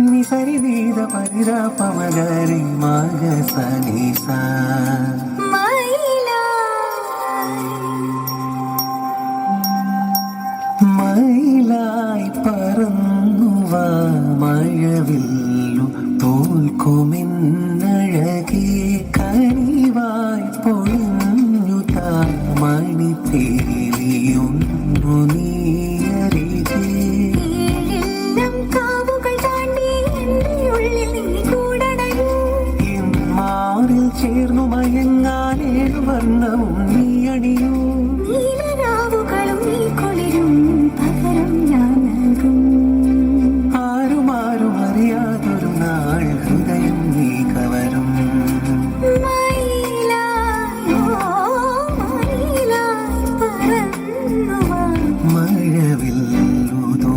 నిసరి నీద పరిరా పమగరి మగ సని సా മയിലായി പറന്നുവ മഴവില്ലു തോൽക്കുമെന്നഴകേ കനിവായി പൊഴിഞ്ഞു താമണി തേലിയൊന്നു നീയരികേ മാറിൽ ചേർന്നു മയങ്ങാനേഴു വർണ്ണവും നീ അണിയൂ ആരുമാരും അറിയാതൊരു നാൾ ഹൃദയം നീ കവരും മഴവില്ലുതോ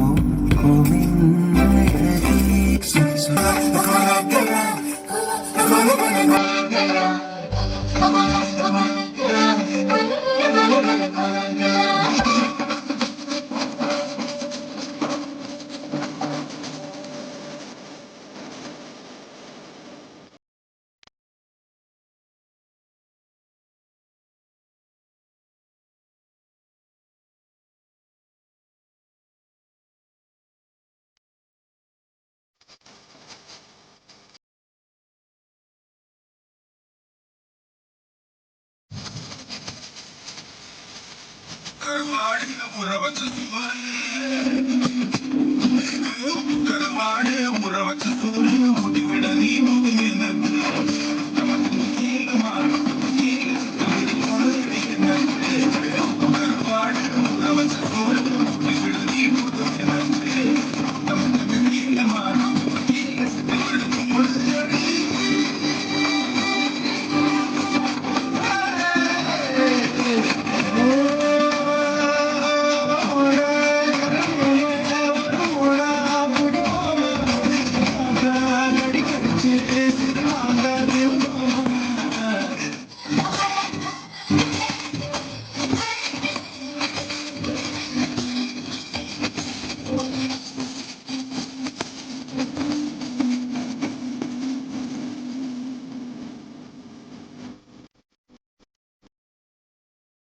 Muravati